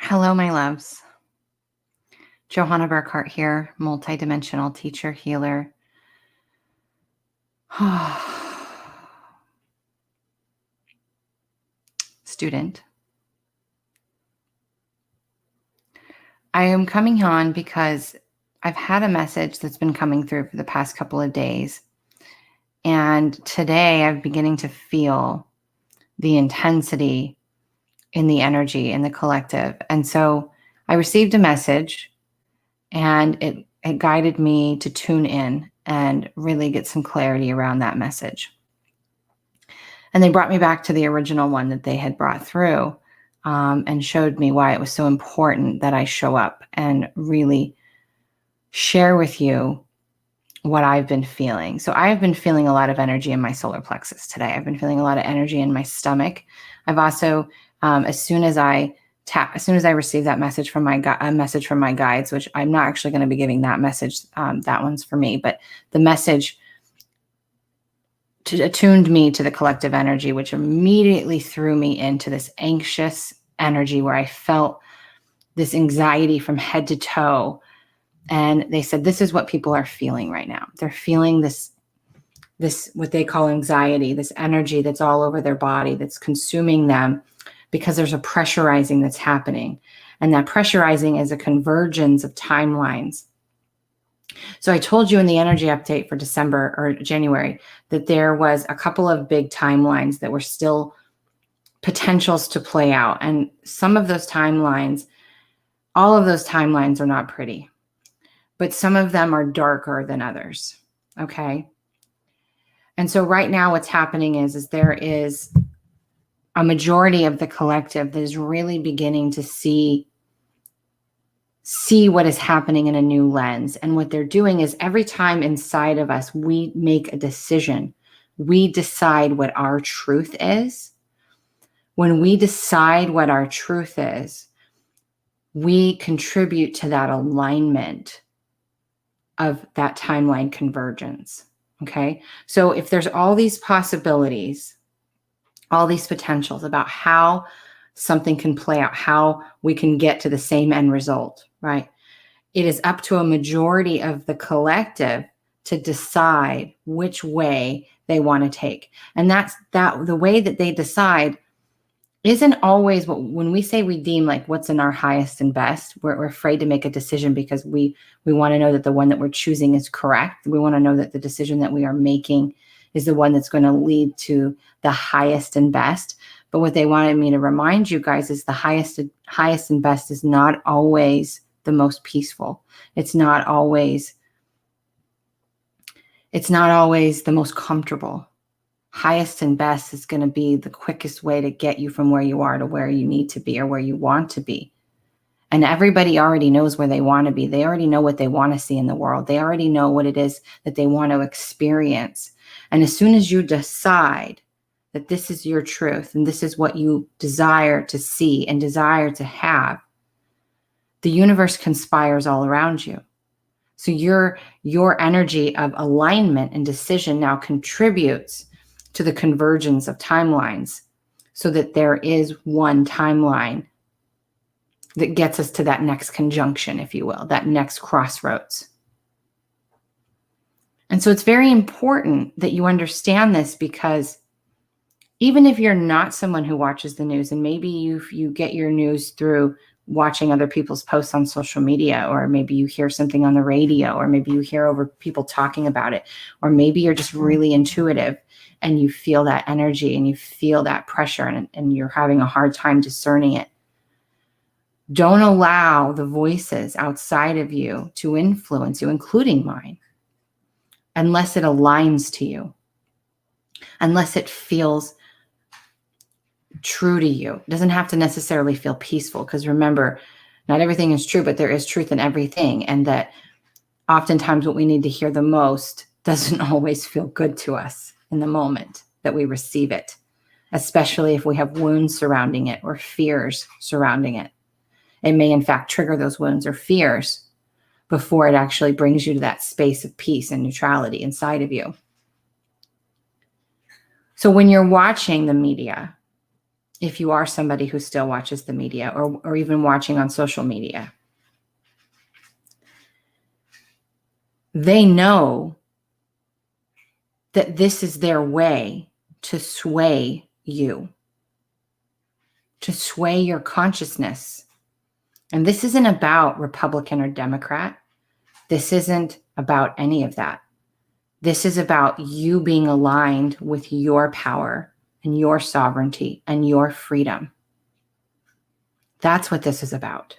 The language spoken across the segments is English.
Hello, my loves. Johanna Burkhardt here, multidimensional teacher, healer. Student. I am coming on because I've had a message that's been coming through for the past couple of days. And today I'm beginning to feel the intensity in the energy in the collective. And so I received a message and it guided me to tune in and really get some clarity around that message. And they brought me back to the original one that they had brought through and showed me why it was so important that I show up and really share with you what I've been feeling. So I've been feeling a lot of energy in my solar plexus today. I've been feeling a lot of energy in my stomach. I've also, as soon as I receive that message from my message from my guides, which I'm not actually going to be giving that message, that one's for me, but the message attuned me to the collective energy, which immediately threw me into this anxious energy where I felt this anxiety from head to toe. And they said, this is what people are feeling right now. They're feeling this what they call anxiety, this energy that's all over their body, that's consuming them because there's a pressurizing that's happening. And that pressurizing is a convergence of timelines. So I told you in the energy update for December or January that there was a couple of big timelines that were still potentials to play out. And some of those timelines, all of those timelines are not pretty, but some of them are darker than others. Okay. And so right now what's happening is there is a majority of the collective that is really beginning to see what is happening in a new lens. And what they're doing is every time inside of us, we make a decision. We decide what our truth is. When we decide what our truth is, we contribute to that alignment of that timeline convergence. Okay. So if there's all these possibilities, all these potentials about how something can play out, how we can get to the same end result, right? It is up to a majority of the collective to decide which way they want to take. And that's the way that they decide isn't always when we say we deem like what's in our highest and best, we're afraid to make a decision because we want to know that the one that we're choosing is correct. We want to know that the decision that we are making is the one that's going to lead to the highest and best. But what they wanted me to remind you guys is the highest and best is not always the most peaceful. It's not always the most comfortable. Highest and best is going to be the quickest way to get you from where you are to where you need to be or where you want to be. And everybody already knows where they want to be. They already know what they want to see in the world. They already know what it is that they want to experience. And as soon as you decide that this is your truth and this is what you desire to see and desire to have, the universe conspires all around you. So your energy of alignment and decision now contributes to the convergence of timelines so that there is one timeline that gets us to that next conjunction, if you will, that next crossroads. And so it's very important that you understand this, because even if you're not someone who watches the news, and maybe you get your news through watching other people's posts on social media, or maybe you hear something on the radio, or maybe you hear over people talking about it, or maybe you're just really intuitive and you feel that energy and you feel that pressure and you're having a hard time discerning it. Don't allow the voices outside of you to influence you, including mine, unless it aligns to you, unless it feels true to you. It doesn't have to necessarily feel peaceful, because remember, not everything is true, but there is truth in everything. And that oftentimes what we need to hear the most doesn't always feel good to us in the moment that we receive it, especially if we have wounds surrounding it or fears surrounding it. It may in fact trigger those wounds or fears before it actually brings you to that space of peace and neutrality inside of you. So when you're watching the media, if you are somebody who still watches the media or even watching on social media. They know that this is their way to sway you, to sway your consciousness. And this isn't about Republican or Democrat. This isn't about any of that. This is about you being aligned with your power and your sovereignty and your freedom. That's what this is about.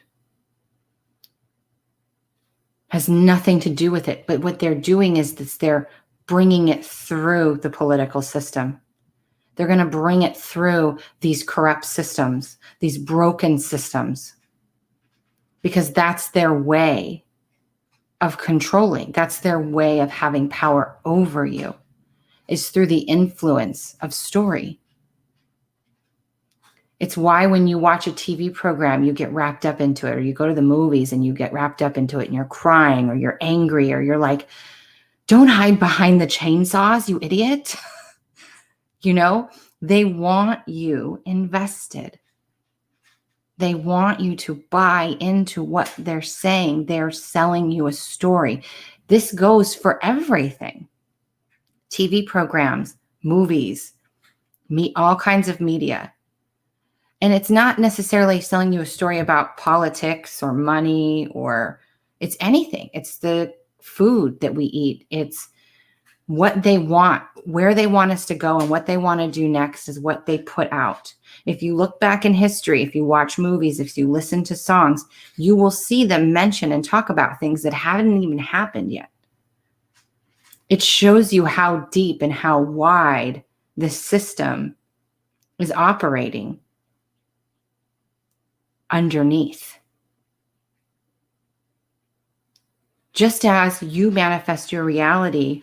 Has nothing to do with it. But what they're doing is this, they're bringing it through the political system. They're going to bring it through these corrupt systems, these broken systems, because that's their way of controlling. That's their way of having power over you, is through the influence of story. It's why when you watch a TV program, you get wrapped up into it, or you go to the movies and you get wrapped up into it and you're crying or you're angry or you're like, don't hide behind the chainsaws, you idiot. You know, they want you invested. They want you to buy into what they're saying. They're selling you a story. This goes for everything. TV programs, movies, all kinds of media. And it's not necessarily selling you a story about politics or money, or it's anything. It's the food that we eat. It's what they want, where they want us to go, and what they want to do next is what they put out. If you look back in history, if you watch movies, if you listen to songs, you will see them mention and talk about things that haven't even happened yet. It shows you how deep and how wide this system is operating underneath. Just as you manifest your reality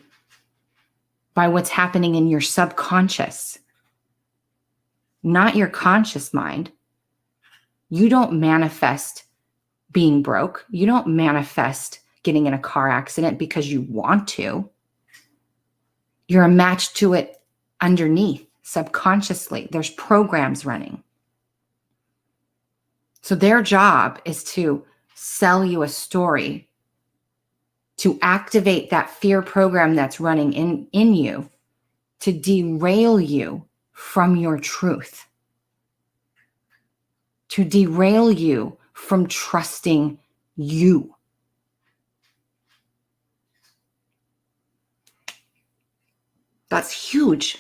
by what's happening in your subconscious, not your conscious mind. You don't manifest being broke. You don't manifest getting in a car accident because you want to. You're a match to it underneath, subconsciously. There's programs running. So their job is to sell you a story, to activate that fear program that's running in you, to derail you from your truth, to derail you from trusting you. That's huge.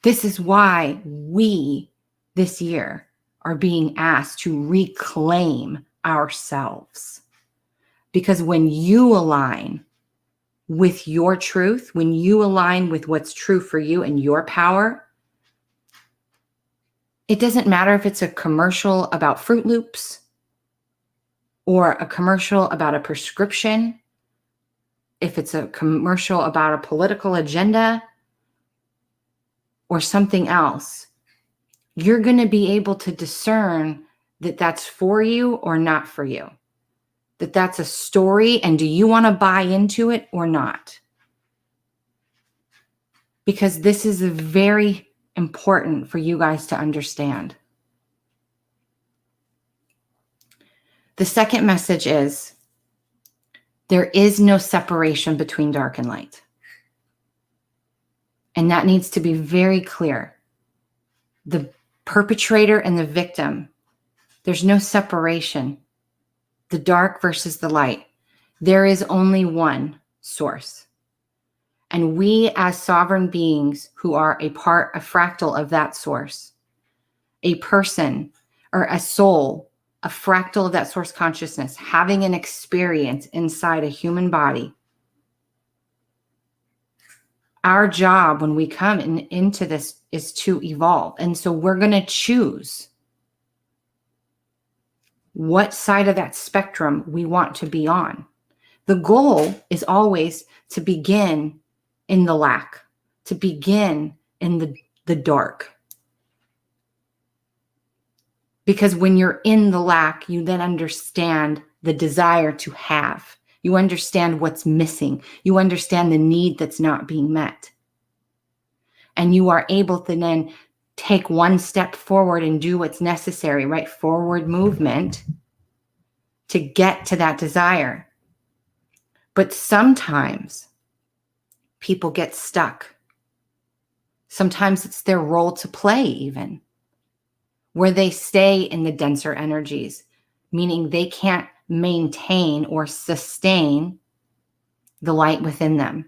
This is why we this year are being asked to reclaim ourselves. Because when you align with your truth, when you align with what's true for you and your power, it doesn't matter if it's a commercial about Fruit Loops or a commercial about a prescription, if it's a commercial about a political agenda or something else, you're going to be able to discern that that's for you or not for you, that that's a story, and do you want to buy into it or not? Because this is very important for you guys to understand. The second message is there is no separation between dark and light. And that needs to be very clear. The perpetrator and the victim, there's no separation. The dark versus the light. There is only one source. And we as sovereign beings who are a fractal of that source, a person or a soul, a fractal of that source consciousness, having an experience inside a human body. Our job when we come into this is to evolve. And so we're going to choose what side of that spectrum we want to be on. The goal is always to begin in the lack, to begin in the dark. Because when you're in the lack, you then understand the desire to have. You understand what's missing. You understand the need that's not being met. And you are able to then take one step forward and do what's necessary, right? Forward movement to get to that desire. But sometimes people get stuck. Sometimes it's their role to play, even where they stay in the denser energies, meaning they can't maintain or sustain the light within them.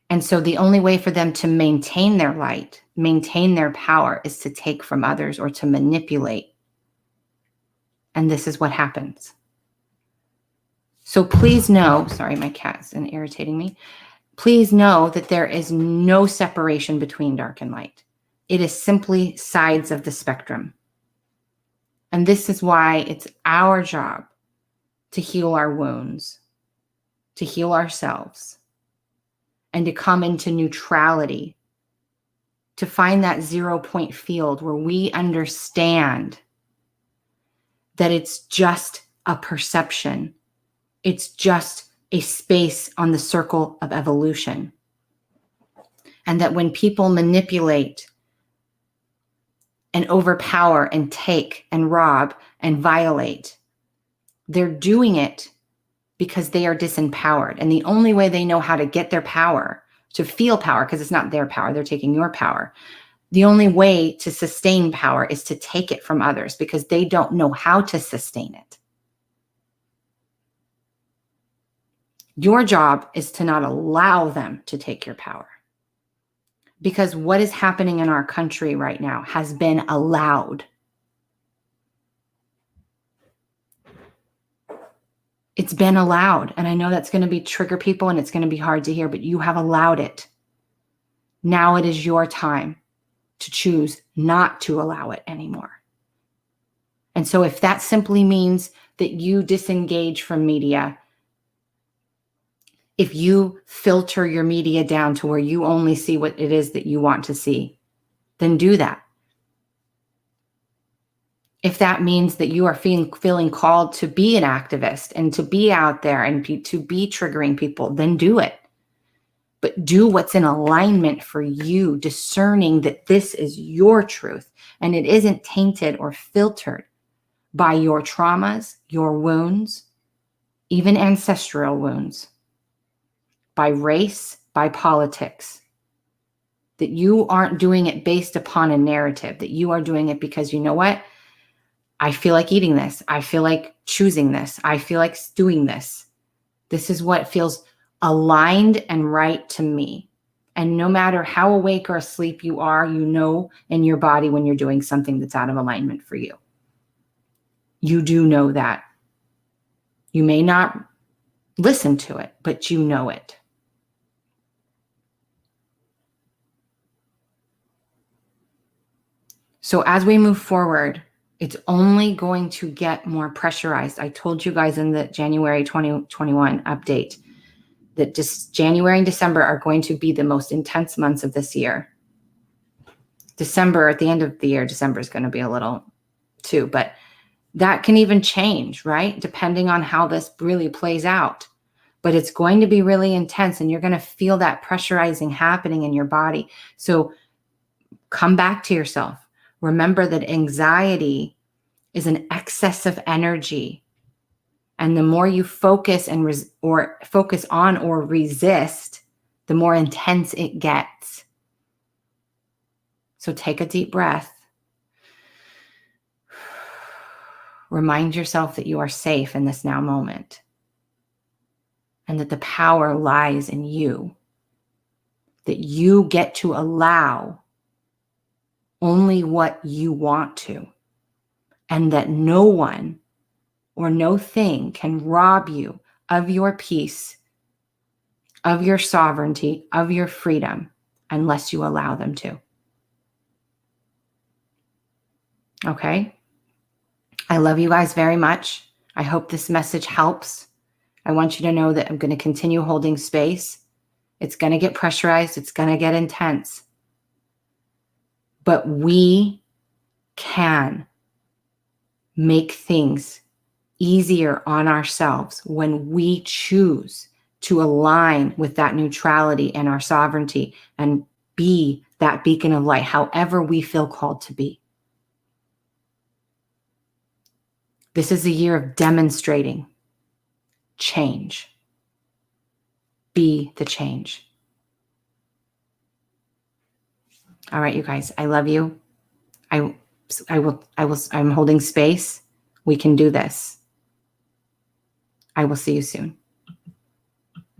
And so the only way for them to maintain their light, maintain their power, is to take from others or to manipulate. And this is what happens. So please know, sorry, my cat's irritating me. Please know that there is no separation between dark and light. It is simply sides of the spectrum. And this is why it's our job to heal our wounds, to heal ourselves, and to come into neutrality, to find that 0 point field where we understand that it's just a perception. It's just a space on the circle of evolution. And that when people manipulate and overpower and take and rob and violate, they're doing it because they are disempowered. And the only way they know how to get their power, to feel power, because it's not their power, they're taking your power. The only way to sustain power is to take it from others because they don't know how to sustain it. Your job is to not allow them to take your power. Because what is happening in our country right now has been allowed. It's been allowed. And I know that's going to be trigger people and it's going to be hard to hear, but you have allowed it. Now it is your time to choose not to allow it anymore. And so if that simply means that you disengage from media, if you filter your media down to where you only see what it is that you want to see, then do that. If that means that you are feeling called to be an activist and to be out there and to be triggering people, then do it. But do what's in alignment for you, discerning that this is your truth and it isn't tainted or filtered by your traumas, your wounds, even ancestral wounds, by race, by politics. That you aren't doing it based upon a narrative, that you are doing it because you know what? I feel like eating this. I feel like choosing this. I feel like doing this. This is what feels aligned and right to me. And no matter how awake or asleep you are, you know in your body when you're doing something that's out of alignment for you. You do know that. You may not listen to it, but you know it. So as we move forward, it's only going to get more pressurized. I told you guys in the January 2021 update that just January and December are going to be the most intense months of this year. December, at the end of the year, December is going to be a little too, but that can even change, right? Depending on how this really plays out. But it's going to be really intense and you're going to feel that pressurizing happening in your body. So come back to yourself. Remember that anxiety is an excess of energy. And the more you focus and focus on or resist, the more intense it gets. So take a deep breath. Remind yourself that you are safe in this now moment and that the power lies in you, that you get to allow only what you want to, and that no one or no thing can rob you of your peace, of your sovereignty, of your freedom, unless you allow them to. Okay? I love you guys very much. I hope this message helps. I want you to know that I'm going to continue holding space. It's going to get pressurized. It's going to get intense. But we can make things easier on ourselves when we choose to align with that neutrality and our sovereignty and be that beacon of light, however we feel called to be. This is a year of demonstrating change. Be the change. All right, you guys, I love you. I'm holding space. We can do this. I will see you soon.